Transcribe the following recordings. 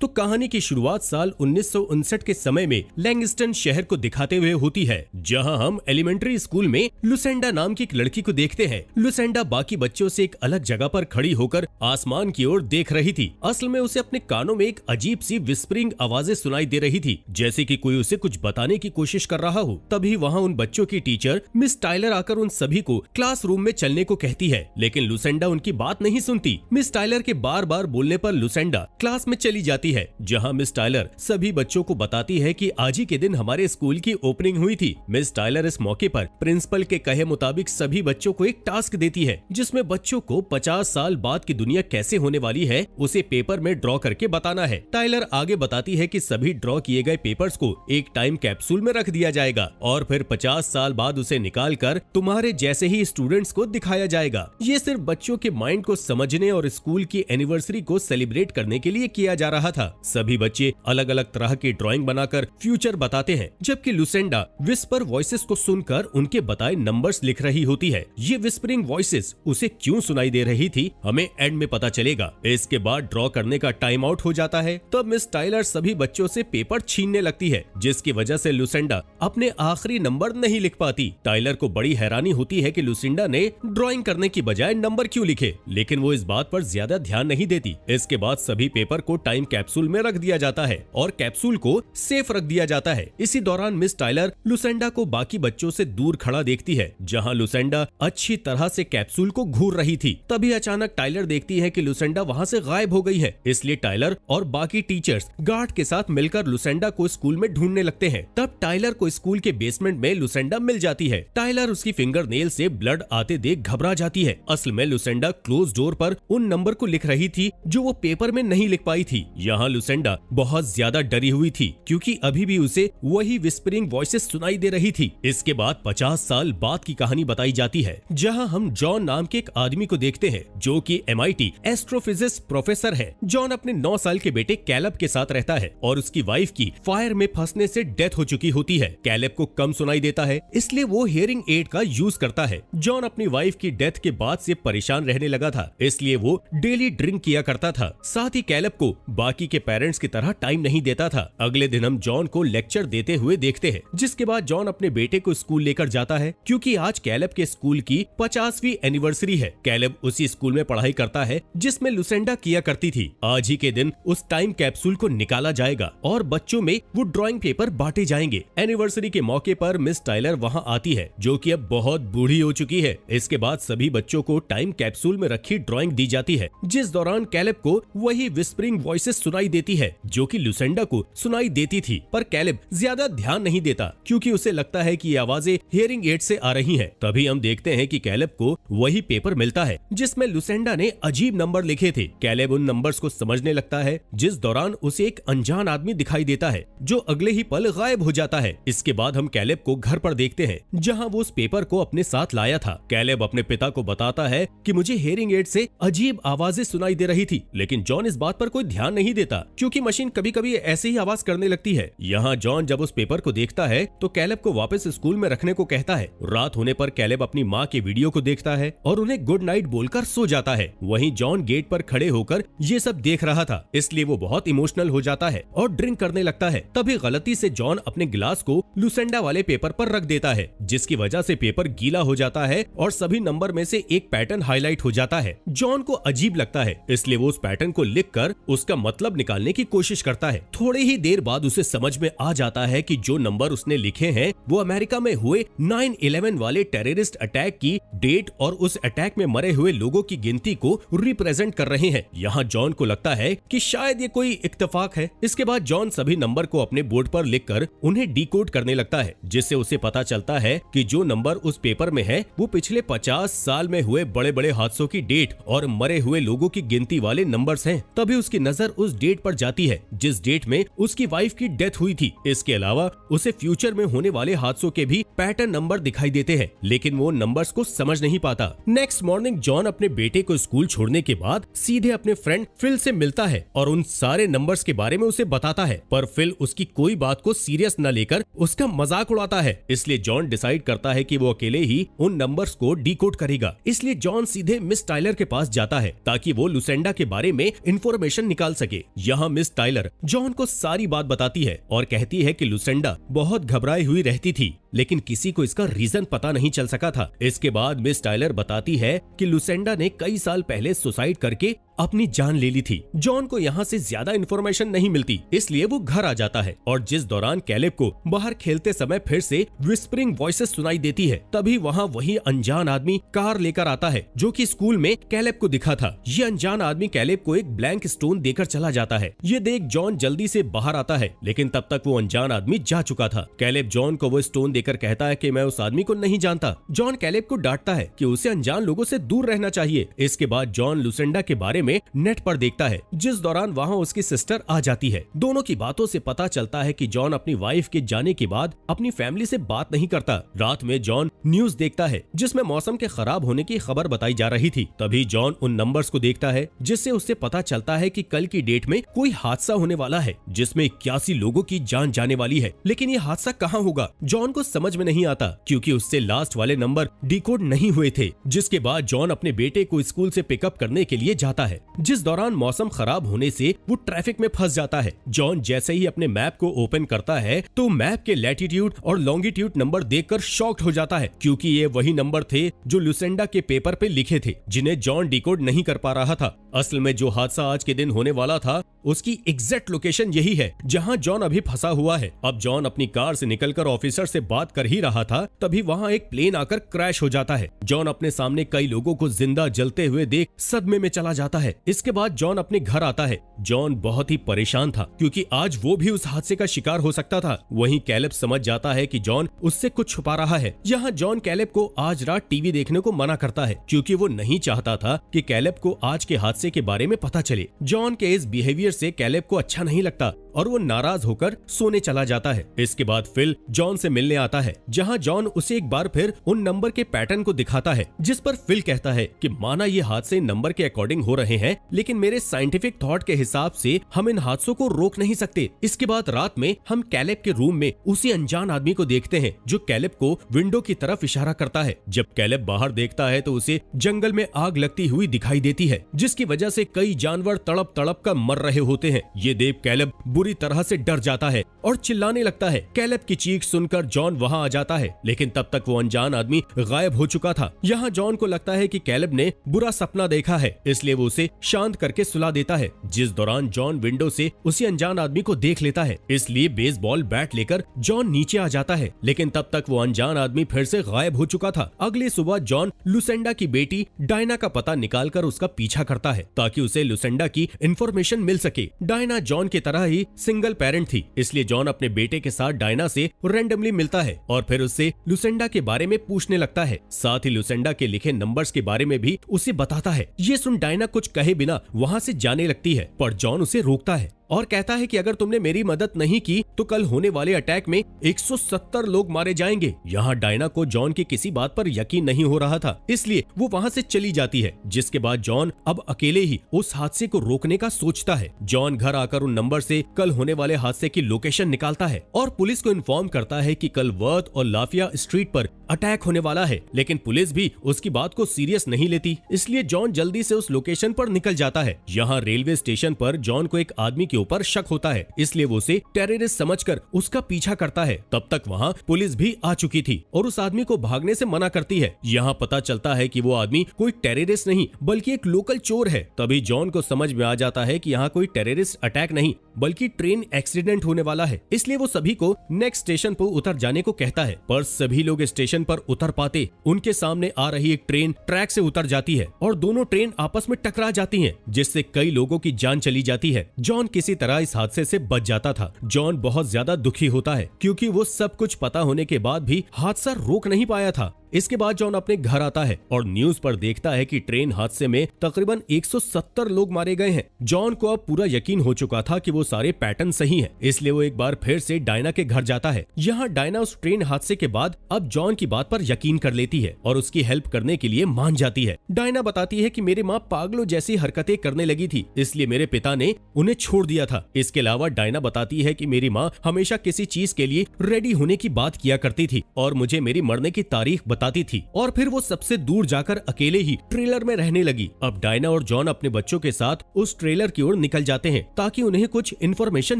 तो कहानी की शुरुआत साल 1959 के समय में लैंगस्टन शहर को दिखाते हुए होती है, जहां हम एलिमेंट्री स्कूल में लुसेंडा नाम की एक लड़की को देखते हैं। लुसेंडा बाकी बच्चों से एक अलग जगह पर खड़ी होकर आसमान की ओर देख रही थी। असल में उसे अपने कानों में एक अजीब सी विस्परिंग आवाजें सुनाई दे रही थी, जैसे कि कोई उसे कुछ बताने की कोशिश कर रहा हो। तभी वहाँ उन बच्चों की टीचर मिस टाइलर आकर उन सभी को क्लासरूम में चलने को कहती है, लेकिन लुसेंडा उनकी बात नहीं सुनती। मिस टाइलर के बार बार बोलने पर लुसेंडा क्लास में चली जाती है, जहां मिस टाइलर सभी बच्चों को बताती है कि आज ही के दिन हमारे स्कूल की ओपनिंग हुई थी। मिस टाइलर इस मौके पर प्रिंसिपल के कहे मुताबिक सभी बच्चों को एक टास्क देती है, जिसमें बच्चों को 50 साल बाद की दुनिया कैसे होने वाली है उसे पेपर में ड्रॉ करके बताना है। टाइलर आगे बताती है कि सभी ड्रॉ किए गए पेपर्स को एक टाइम कैप्सूल में रख दिया जाएगा और फिर 50 साल बाद उसे निकाल कर तुम्हारे जैसे ही स्टूडेंट्स को दिखाया जाएगा। ये सिर्फ बच्चों के माइंड को समझने और स्कूल की एनिवर्सरी को सेलिब्रेट करने के लिए किया जा रहा था। सभी बच्चे अलग अलग तरह की ड्राइंग बनाकर फ्यूचर बताते हैं, जबकि लुसेंडा विस्पर वॉइसेस को सुनकर उनके बताए नंबर्स लिख रही होती है। ये विस्परिंग वॉइसेस उसे क्यों सुनाई दे रही थी हमें एंड में पता चलेगा। इसके बाद ड्रॉ करने का टाइम आउट हो जाता है। तब मिस टाइलर सभी बच्चों से पेपर छीनने लगती है, जिसकी वजह से लुसेंडा अपने आखिरी नंबर नहीं लिख पाती। टाइलर को बड़ी हैरानी होती है कि लुसेंडा ने ड्राइंग करने की बजाय नंबर क्यों लिखे, लेकिन वो इस बात पर ज्यादा ध्यान नहीं देती। इसके बाद सभी पेपर को टाइम कैप्सूल में रख दिया जाता है और कैप्सूल को सेफ रख दिया जाता है। इसी दौरान मिस टाइलर लुसेंडा को बाकी बच्चों से दूर खड़ा देखती है, जहां लुसेंडा अच्छी तरह से कैप्सूल को घूर रही थी। तभी अचानक टाइलर देखती है कि लुसेंडा वहां से गायब हो गई है। इसलिए टाइलर और बाकी टीचर्स गार्ड के साथ मिलकर लुसेंडा को स्कूल में ढूंढने लगते हैं। तब टाइलर को स्कूल के बेसमेंट में लुसेंडा मिल जाती है। टाइलर उसकी फिंगर नेल से ब्लड आते देख घबरा जाती है। असल में लुसेंडा क्लोज डोर पर उन नंबर को लिख रही थी जो वो पेपर में नहीं लिख पाई थी। यहाँ लुसेंडा बहुत ज्यादा डरी हुई थी, क्योंकि अभी भी उसे वही विस्परिंग वॉइसेस सुनाई दे रही थी। इसके बाद 50 साल बाद की कहानी बताई जाती है, जहां हम जॉन नाम के एक आदमी को देखते हैं, जो कि MIT एस्ट्रोफिजिक्स प्रोफेसर है। जॉन अपने 9 साल के बेटे कैलब के साथ रहता है और उसकी वाइफ की फायर में फंसने से डेथ हो चुकी होती है। कैलब को कम सुनाई देता है, इसलिए वो हियरिंग एड का यूज करता है। जॉन अपनी वाइफ की डेथ के बाद से परेशान रहने लगा था, इसलिए वो डेली ड्रिंक किया करता था। साथ ही कैलब को बाकी के पेरेंट्स की तरह टाइम नहीं देता था। अगले दिन हम जॉन को लेक्चर देते हुए देखते हैं, जिसके बाद जॉन अपने बेटे को स्कूल लेकर जाता है, क्योंकि आज कैलब के स्कूल की 50वीं एनिवर्सरी है। कैलब उसी स्कूल में पढ़ाई करता है जिसमें लुसेंडा किया करती थी। आज ही के दिन उस टाइम कैप्सूल को निकाला जाएगा और बच्चों में वो ड्राइंग पेपर बांटे जाएंगे। एनिवर्सरी के मौके पर मिस टाइलर वहाँ आती है, जो कि अब बहुत बूढ़ी हो चुकी है। इसके बाद सभी बच्चों को टाइम कैप्सूल में रखी ड्राइंग दी जाती है, जिस दौरान कैलब को वही विस्परिंग वॉइसेस सुनाई देती है जो कि लुसेंडा को सुनाई देती थी। पर कैलब ज्यादा ध्यान नहीं देता, क्योंकि उसे लगता है कि ये आवाजें हियरिंग एड से आ रही हैं। तभी हम देखते हैं कि कैलब को वही पेपर मिलता है जिसमें लुसेंडा ने अजीब नंबर लिखे थे। कैलब उन नंबर्स को समझने लगता है, जिस दौरान उसे एक अनजान आदमी दिखाई देता है, जो अगले ही पल गायब हो जाता है। इसके बाद हम कैलब को घर पर देखते हैं, जहां वो उस पेपर को अपने साथ लाया था। कैलब अपने पिता को बताता है कि मुझे हियरिंग एड से अजीब आवाजें सुनाई दे रही थी, लेकिन जॉन इस बात पर कोई ध्यान नहीं देता, क्योंकि मशीन कभी कभी ऐसे ही आवाज करने लगती है। यहाँ जॉन जब उस पेपर को देखता है तो कैलब को वापस स्कूल में रखने को कहता है। रात होने पर कैलब अपनी माँ के वीडियो को देखता है और उन्हें गुड नाइट बोलकर सो जाता है। वहीं जॉन गेट पर खड़े होकर ये सब देख रहा था, इसलिए वो बहुत इमोशनल हो जाता है और ड्रिंक करने लगता है। तभी गलती से जॉन अपने गिलास को लुसेंडा वाले पेपर पर रख देता है, जिसकी वजह से पेपर गीला हो जाता है और सभी नंबर में से एक पैटर्न हाईलाइट हो जाता है। जॉन को अजीब लगता है, इसलिए वो उस पैटर्न को लिखकर उसका मतलब निकालने की कोशिश करता है। थोड़ी ही देर बाद उसे समझ में आ जाता है कि जो नंबर उसने लिखे हैं वो अमेरिका में हुए 9/11 वाले टेररिस्ट अटैक की डेट और उस अटैक में मरे हुए लोगों की गिनती को रिप्रेजेंट कर रहे हैं। यहाँ जॉन को लगता है कि शायद ये कोई इत्तेफाक है। इसके बाद जॉन सभी नंबर को अपने बोर्ड पर लिखकर उन्हें डिकोड करने लगता है, जिससे उसे पता चलता है कि जो नंबर उस पेपर में है वो पिछले 50 साल में हुए बड़े बड़े हादसों की डेट और मरे हुए लोगों की गिनती वाले नंबर्स हैं। तभी उसकी नजर उस डेट पर जाती है जिस डेट में उसकी वाइफ की डेथ हुई थी। इसके अलावा उसे फ्यूचर में होने वाले हादसों के भी पैटर्न नंबर दिखाई देते हैं, लेकिन वो नंबर्स को समझ नहीं पाता। नेक्स्ट मॉर्निंग जॉन अपने बेटे को स्कूल छोड़ने के बाद सीधे अपने फ्रेंड फिल से मिलता है और उन सारे नंबर्स के बारे में उसे बताता है, पर फिल उसकी कोई बात को सीरियस न लेकर उसका मजाक उड़ाता है। इसलिए जॉन डिसाइड करता है कि वो अकेले ही उन नंबर्स को डिकोड करेगा। इसलिए जॉन सीधे मिस टाइलर के पास जाता है ताकि वो लुसेंडा के बारे में इंफॉर्मेशन निकाल सके। यहाँ मिस टाइलर जॉन को सारी बात बताती है और कहती है कि लुसेंडा बहुत घबराई हुई रहती थी, लेकिन किसी को इसका रीजन पता नहीं चल सका था। इसके बाद मिस टाइलर बताती है कि लुसेंडा ने कई साल पहले सुसाइड करके अपनी जान ले ली थी। जॉन को यहाँ से ज्यादा इन्फॉर्मेशन नहीं मिलती, इसलिए वो घर आ जाता है और जिस दौरान कैलेब को बाहर खेलते समय फिर से विस्परिंग वॉइसेस सुनाई देती है, तभी वहाँ वही अनजान आदमी कार लेकर आता है जो कि स्कूल में कैलेब को दिखा था। ये अनजान आदमी कैलेब को एक ब्लैंक स्टोन देकर चला जाता है। ये देख जॉन जल्दी से बाहर आता है, लेकिन तब तक वो अनजान आदमी जा चुका था। कैलेब जॉन को वो स्टोन देकर कहता है कि मैं उस आदमी को नहीं जानता। जॉन कैलेब को डांटता है कि उसे अनजान लोगों से दूर रहना चाहिए। इसके बाद जॉन लुसेंडा के बारे में नेट पर देखता है, जिस दौरान वहाँ उसकी सिस्टर आ जाती है। दोनों की बातों से पता चलता है कि जॉन अपनी वाइफ के जाने के बाद अपनी फैमिली से बात नहीं करता। रात में जॉन न्यूज देखता है जिसमें मौसम के खराब होने की खबर बताई जा रही थी। तभी जॉन उन नंबर्स को देखता है जिससे उससे पता चलता है कि कल की डेट में कोई हादसा होने वाला है जिसमें 81 लोगों की जान जाने वाली है। लेकिन ये हादसा कहाँ होगा जॉन को समझ में नहीं आता, क्योंकि उससे लास्ट वाले नंबर डिकोड नहीं हुए थे। जिसके बाद जॉन अपने बेटे को स्कूल से पिकअप करने के लिए जाता है। जिस दौरान मौसम खराब होने से वो ट्रैफिक में फंस जाता है। जॉन जैसे ही अपने मैप को ओपन करता है तो मैप के लैटिट्यूड और लॉन्गिट्यूड नंबर देखकर शॉक्ड हो जाता है, क्योंकि ये वही नंबर थे जो लुसेंडा के पेपर पे लिखे थे जिन्हें जॉन डिकोड नहीं कर पा रहा था। असल में जो हादसा आज के दिन होने वाला था उसकी एग्जैक्ट लोकेशन यही है जहां जॉन अभी फंसा हुआ है। अब जॉन अपनी कार से निकलकर ऑफिसर से बात कर ही रहा था, तभी वहां एक प्लेन आकर क्रैश हो जाता है। जॉन अपने सामने कई लोगों को जिंदा जलते हुए देख सदमे में चला जाता है। इसके बाद जॉन अपने घर आता है। जॉन बहुत ही परेशान था, क्योंकि आज वो भी उस हादसे का शिकार हो सकता था। वहीं कैलेब समझ जाता है कि जॉन उससे कुछ छुपा रहा है। यहाँ जॉन कैलेब को आज रात टीवी देखने को मना करता है, क्योंकि वो नहीं चाहता था कि कैलेब को आज के हादसे के बारे में पता चले। जॉन के इस बिहेवियर से कैलेब को अच्छा नहीं लगता और वो नाराज होकर सोने चला जाता है। इसके बाद फिल जॉन से मिलने आता है, जहां जॉन उसे एक बार फिर उन नंबर के पैटर्न को दिखाता है, जिस पर फिल कहता है कि माना ये हादसे नंबर के अकॉर्डिंग हो रहे हैं, लेकिन मेरे साइंटिफिक थॉट के हिसाब से हम इन हादसों को रोक नहीं सकते। इसके बाद रात में हम कैलेब के रूम में उसी अनजान आदमी को देखते हैं जो कैलेब को विंडो की तरफ इशारा करता है। जब कैलेब बाहर देखता है तो उसे जंगल में आग लगती हुई दिखाई देती है, जिसकी वजह से कई जानवर तड़प तड़प कर मर रहे होते हैं। ये देख कैलेब बुरी तरह से डर जाता है और चिल्लाने लगता है। कैलेब की चीख सुनकर जॉन वहां आ जाता है, लेकिन तब तक वो अनजान आदमी गायब हो चुका था। यहाँ जॉन को लगता है कि कैलेब ने बुरा सपना देखा है, इसलिए वो उसे शांत करके सुला देता है। जिस दौरान जॉन विंडो से उसी अनजान आदमी को देख लेता है, इसलिए बेसबॉल बैट लेकर जॉन नीचे आ जाता है, लेकिन तब तक वो अनजान आदमी फिर से गायब हो चुका था। अगली सुबह जॉन लुसेंडा की बेटी डायना का पता निकालकर उसका पीछा करता है, ताकि उसे लुसेंडा की इंफॉर्मेशन मिल सके। डायना जॉन की तरह ही सिंगल पेरेंट थी, इसलिए जॉन अपने बेटे के साथ डायना से रैंडमली मिलता है और फिर उससे लुसेंडा के बारे में पूछने लगता है। साथ ही लुसेंडा के लिखे नंबर्स के बारे में भी उसे बताता है। ये सुन डायना कुछ कहे बिना वहाँ से जाने लगती है, पर जॉन उसे रोकता है और कहता है कि अगर तुमने मेरी मदद नहीं की तो कल होने वाले अटैक में 170 लोग मारे जाएंगे। यहाँ डायना को जॉन की किसी बात पर यकीन नहीं हो रहा था, इसलिए वो वहाँ से चली जाती है। जिसके बाद जॉन अब अकेले ही उस हादसे को रोकने का सोचता है। जॉन घर आकर उन नंबर से कल होने वाले हादसे की लोकेशन निकालता है और पुलिस को इन्फॉर्म करता है कि कल वर्थ और लाफिया स्ट्रीट पर अटैक होने वाला है, लेकिन पुलिस भी उसकी बात को सीरियस नहीं लेती, इसलिए जॉन जल्दी से उस लोकेशन पर निकल जाता है। यहाँ रेलवे स्टेशन पर जॉन को एक आदमी के ऊपर शक होता है, इसलिए वो उसे टेररिस्ट समझकर उसका पीछा करता है। तब तक वहाँ पुलिस भी आ चुकी थी और उस आदमी को भागने से मना करती है। यहाँ पता चलता है कि वो आदमी कोई टेररिस्ट नहीं बल्कि एक लोकल चोर है। तभी जॉन को समझ में आ जाता है कि यहाँ कोई टेररिस्ट अटैक नहीं बल्कि ट्रेन एक्सीडेंट होने वाला है, इसलिए वो सभी को नेक्स्ट स्टेशन पर उतर जाने को कहता है। पर सभी लोग स्टेशन पर उतर पाते उनके सामने आ रही एक ट्रेन ट्रैक से उतर जाती है और दोनों ट्रेन आपस में टकरा जाती हैं, जिससे कई लोगों की जान चली जाती है। जॉन किसी तरह इस हादसे से बच जाता था। जॉन बहुत ज्यादा दुखी होता है, क्योंकि वो सब कुछ पता होने के बाद भी हादसा रोक नहीं पाया था। इसके बाद जॉन अपने घर आता है और न्यूज पर देखता है कि ट्रेन हादसे में तकरीबन 170 लोग मारे गए हैं। जॉन को अब पूरा यकीन हो चुका था कि वो सारे पैटर्न सही हैं, इसलिए वो एक बार फिर से डायना के घर जाता है। यहाँ डायना उस ट्रेन हादसे के बाद अब जॉन की बात पर यकीन कर लेती है और उसकी हेल्प करने के लिए मान जाती है। डायना बताती है कि मेरी माँ पागलों जैसी हरकतें करने लगी थी, इसलिए मेरे पिता ने उन्हें छोड़ दिया था। इसके अलावा डायना बताती है कि मेरी माँ हमेशा किसी चीज के लिए रेडी होने की बात किया करती थी और मुझे मेरी मरने की तारीख बताती थी और फिर वो सबसे दूर जाकर अकेले ही ट्रेलर में रहने लगी। अब डायना और जॉन अपने बच्चों के साथ उस ट्रेलर की ओर निकल जाते हैं ताकि उन्हें कुछ इन्फॉर्मेशन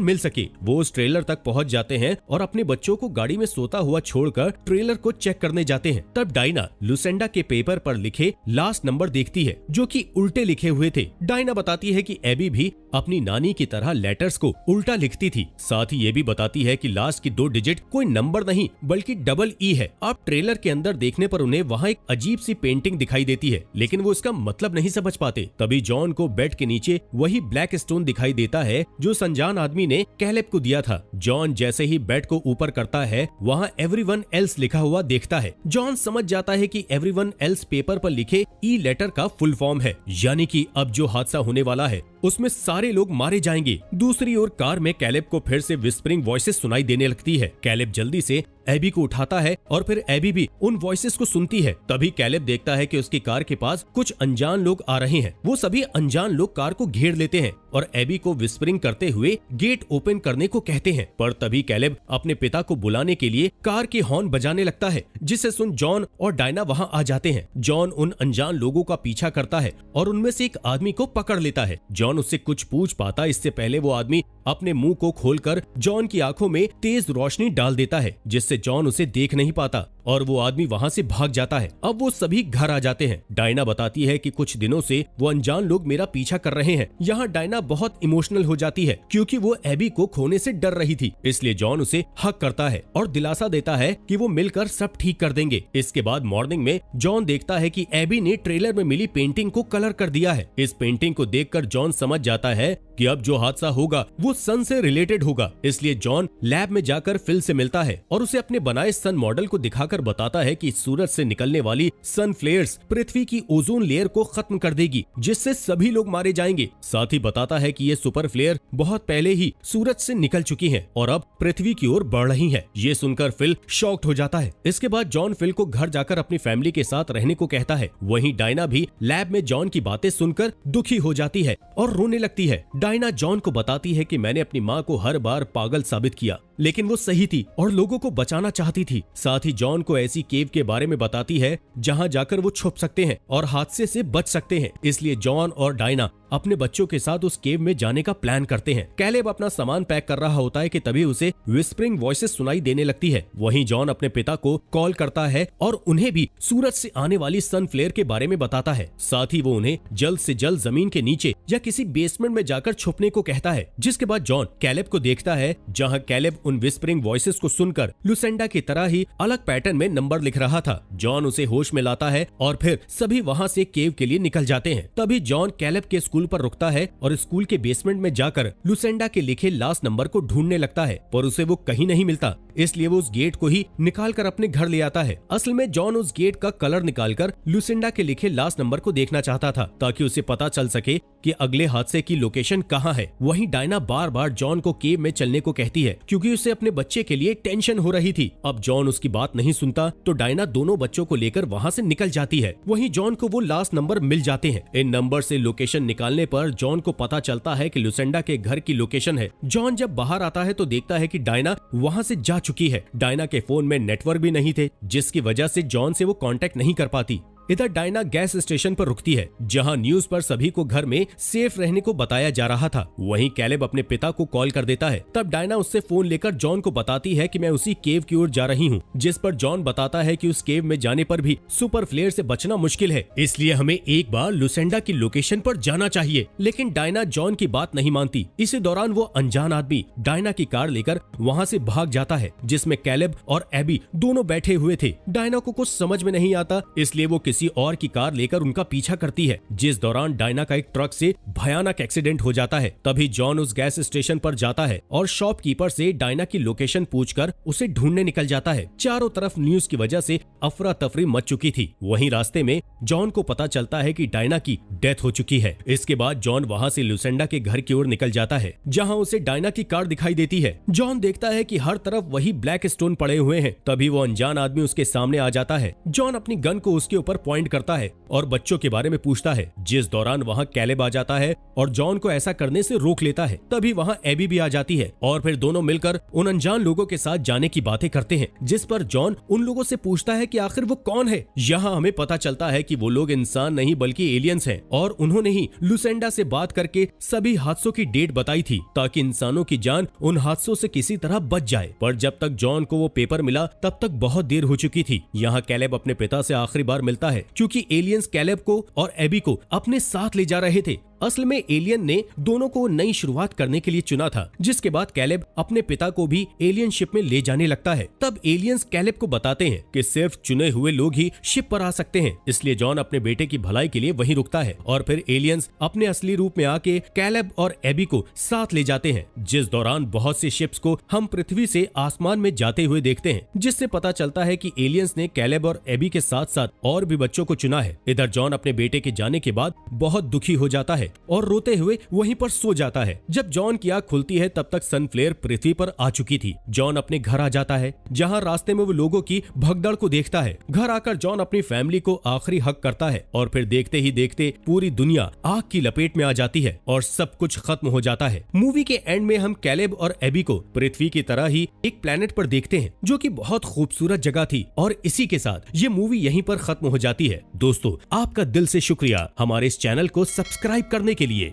मिल सके। वो उस ट्रेलर तक पहुंच जाते हैं और अपने बच्चों को गाड़ी में सोता हुआ छोड़कर ट्रेलर को चेक करने जाते हैं। तब डायना लुसेंडा के पेपर पर लिखे लास्ट नंबर देखती है जो कि उल्टे लिखे हुए थे। डायना बताती है कि एबी भी अपनी नानी की तरह लेटर्स को उल्टा लिखती थी। साथ ही ये भी बताती है कि लास्ट की 2 डिजिट कोई नंबर नहीं बल्कि डबल ई है। अब ट्रेलर के अंदर देखने पर उन्हें वहाँ एक अजीब सी पेंटिंग दिखाई देती है, लेकिन वो इसका मतलब नहीं समझ पाते। तभी जॉन को बेड के नीचे वही ब्लैक स्टोन दिखाई देता है जो उस अनजान आदमी ने कैलेब को दिया था। जॉन जैसे ही बेड को ऊपर करता है वहाँ एवरीवन एल्स लिखा हुआ देखता है। जॉन समझ जाता है कि एवरीवन एल्स पेपर पर लिखे ई लेटर का फुल फॉर्म है, यानी कि अब जो हादसा होने वाला है उसमें सारे लोग मारे जाएंगे। दूसरी ओर कार में कैलेब को फिर से विस्परिंग वॉइसेस सुनाई देने लगती है। कैलेब जल्दी से एबी को उठाता है और फिर एबी भी उन वॉइसेस को सुनती है। तभी कैलेब देखता है कि उसकी कार के पास कुछ अनजान लोग आ रहे हैं। वो सभी अनजान लोग कार को घेर लेते हैं और एबी को विस्परिंग करते हुए गेट ओपन करने को कहते हैं। पर तभी कैलेब अपने पिता को बुलाने के लिए कार के हॉर्न बजाने लगता है, जिसे सुन जॉन और डायना वहां आ जाते हैं। जॉन उन अनजान लोगों का पीछा करता है और उनमें से एक आदमी को पकड़ लेता है। जॉन उससे कुछ पूछ पाता इससे पहले वो आदमी अपने मुंह को खोलकर जॉन की आंखों में तेज रोशनी डाल देता है, जिससे जॉन उसे देख नहीं पाता और वो आदमी वहां से भाग जाता है। अब वो सभी घर आ जाते हैं। डायना बताती है कि कुछ दिनों से वो अनजान लोग मेरा पीछा कर रहे हैं। यहाँ डायना बहुत इमोशनल हो जाती है क्योंकि वो एबी को खोने से डर रही थी। इसलिए जॉन उसे हक करता है और दिलासा देता है कि वो मिलकर सब ठीक कर देंगे। इसके बाद मॉर्निंग में जॉन देखता है कि एबी ने ट्रेलर में मिली पेंटिंग को कलर कर दिया है। इस पेंटिंग को देखकर जॉन समझ जाता है कि अब जो हादसा होगा वो सन से रिलेटेड होगा। इसलिए जॉन लैब में जाकर फिल से मिलता है और उसे अपने बनाए सन मॉडल को दिखाकर बताता है कि सूरज से निकलने वाली सन फ्लेयर्स पृथ्वी की ओजोन लेयर को खत्म कर देगी, जिससे सभी लोग मारे जाएंगे। साथ ही बताता है कि ये सुपर फ्लेयर बहुत पहले ही सूरज से निकल चुकी हैं और अब पृथ्वी की ओर बढ़ रही हैं। ये सुनकर फिल शॉक्ड हो जाता है। इसके बाद जॉन फिल को घर जाकर अपनी फैमिली के साथ रहने को कहता है। वहीं डायना भी लैब में जॉन की बातें सुनकर दुखी हो जाती है और रोने लगती है। डायना जॉन को बताती है कि मैंने अपनी माँ को हर बार पागल साबित किया, लेकिन वो सही थी और लोगों को बचाना चाहती थी। साथ ही जॉन को ऐसी केव के बारे में बताती है जहां जाकर वो छुप सकते हैं और हादसे से बच सकते हैं। इसलिए जॉन और डायना अपने बच्चों के साथ उस केव में जाने का प्लान करते हैं। कैलेब अपना सामान पैक कर रहा होता है कि तभी उसे विस्परिंग वॉइसेस सुनाई देने लगती है। वहीं जॉन अपने पिता को कॉल करता है और उन्हें भी सूरज से आने वाली सन फ्लेयर के बारे में बताता है। साथ ही वो उन्हें जल्द से जल्द जमीन के नीचे या किसी बेसमेंट में जाकर छुपने को कहता है। जिसके बाद जॉन कैलेब को देखता है जहाँ कैलेब उन विस्परिंग वॉइसेस को सुनकर लुसेंडा की तरह ही अलग पैटर्न में नंबर लिख रहा था। जॉन उसे होश में लाता है और फिर सभी वहाँ से केव के लिए निकल जाते हैं। तभी जॉन कैलेब के स्कूल पर रुकता है और स्कूल के बेसमेंट में जाकर लुसेंडा के लिखे लास्ट नंबर को ढूंढने लगता है, पर उसे वो कहीं नहीं मिलता। इसलिए वो उस गेट को ही निकालकर अपने घर ले आता है। असल में जॉन उस गेट का कलर निकालकर लुसेंडा के लिखे लास्ट नंबर को देखना चाहता था ताकि उसे पता चल सके कि अगले हादसे की लोकेशन कहाँ है। वहीं डायना बार बार जॉन को केव में चलने को कहती है क्योंकि उसे अपने बच्चे के लिए टेंशन हो रही थी। अब जॉन उसकी बात नहीं सुनता तो डायना दोनों बच्चों को लेकर वहाँ से निकल जाती है। वहीं जॉन को वो लास्ट नंबर मिल जाते हैं। इन नंबर से लोकेशन निकालने पर जॉन को पता चलता है कि लुसेंडा के घर की लोकेशन है। जॉन जब बाहर आता है तो देखता है कि डायना वहाँ से जा चुकी है। डायना के फोन में नेटवर्क भी नहीं थे, जिसकी वजह से जॉन से वो कांटेक्ट नहीं कर पाती। इधर डायना गैस स्टेशन पर रुकती है जहां न्यूज पर सभी को घर में सेफ रहने को बताया जा रहा था। वहीं कैलेब अपने पिता को कॉल कर देता है। तब डायना उससे फोन लेकर जॉन को बताती है कि मैं उसी केव की ओर जा रही हूं, जिस पर जॉन बताता है कि उस केव में जाने पर भी सुपर फ्लेयर से बचना मुश्किल है, इसलिए हमें एक बार लुसेंडा की लोकेशन पर जाना चाहिए। लेकिन डायना जॉन की बात नहीं मानती। इसी दौरान वो अनजान आदमी डायना की कार लेकर वहाँ से भाग जाता है, जिसमें कैलेब और एबी दोनों बैठे हुए थे। डायना को कुछ समझ में नहीं आता, इसलिए वो किसी और की कार लेकर उनका पीछा करती है, जिस दौरान डायना का एक ट्रक से भयानक एक्सीडेंट हो जाता है। तभी जॉन उस गैस स्टेशन पर जाता है और शॉपकीपर से डायना की लोकेशन पूछकर उसे ढूंढने निकल जाता है। चारों तरफ न्यूज की वजह से अफरा तफरी मच चुकी थी। वहीं रास्ते में जॉन को पता चलता है कि डायना की डेथ हो चुकी है। इसके बाद जॉन वहाँ से लुसेंडा के घर की ओर निकल जाता है, जहाँ उसे डायना की कार दिखाई देती है। जॉन देखता है कि हर तरफ वही ब्लैक स्टोन पड़े हुए हैं। तभी वो अनजान आदमी उसके सामने आ जाता है। जॉन अपनी गन को उसके ऊपर पॉइंट करता है और बच्चों के बारे में पूछता है, जिस दौरान वहाँ कैलेब आ जाता है और जॉन को ऐसा करने से रोक लेता है। तभी वहाँ एबी भी आ जाती है और फिर दोनों मिलकर उन अनजान लोगों के साथ जाने की बातें करते हैं, जिस पर जॉन उन लोगों से पूछता है कि आखिर वो कौन है। यहाँ हमें पता चलता है कि वो लोग इंसान नहीं बल्कि एलियंस हैं और उन्होंने ही लुसेंडा से बात करके सभी हादसों की डेट बताई थी ताकि इंसानों की जान उन हादसों से किसी तरह बच जाए। पर जब तक जॉन को वो पेपर मिला तब तक बहुत देर हो चुकी थी। यहाँ कैलेब अपने पिता से आखिरी बार मिलता है क्योंकि एलियंस कैलेब को और एबी को अपने साथ ले जा रहे थे। असल में एलियन ने दोनों को नई शुरुआत करने के लिए चुना था, जिसके बाद कैलेब अपने पिता को भी एलियन शिप में ले जाने लगता है। तब एलियंस कैलेब को बताते हैं कि सिर्फ चुने हुए लोग ही शिप पर आ सकते हैं, इसलिए जॉन अपने बेटे की भलाई के लिए वहीं रुकता है और फिर एलियंस अपने असली रूप में आके कैलेब और एबी को साथ ले जाते हैं। जिस दौरान बहुत सी शिप्स को हम पृथ्वी से आसमान में जाते हुए देखते हैं, जिससे पता चलता है कि एलियंस ने कैलेब और एबी के साथ साथ और भी बच्चों को चुना है। इधर जॉन अपने बेटे के जाने के बाद बहुत दुखी हो जाता है और रोते हुए वहीं पर सो जाता है। जब जॉन की आंख खुलती है तब तक सनफ्लेयर पृथ्वी पर आ चुकी थी। जॉन अपने घर आ जाता है, जहां रास्ते में वो लोगों की भगदड़ को देखता है। घर आकर जॉन अपनी फैमिली को आखिरी हक करता है और फिर देखते ही देखते पूरी दुनिया आग की लपेट में आ जाती है और सब कुछ खत्म हो जाता है। मूवी के एंड में हम कैलेब और एबी को पृथ्वी की तरह ही एक प्लेनेट पर देखते हैं, जो कि बहुत खूबसूरत जगह थी। और इसी के साथ ये मूवी यहीं पर खत्म हो जाती है। दोस्तों, आपका दिल से शुक्रिया हमारे इस चैनल को सब्सक्राइब करने के लिए।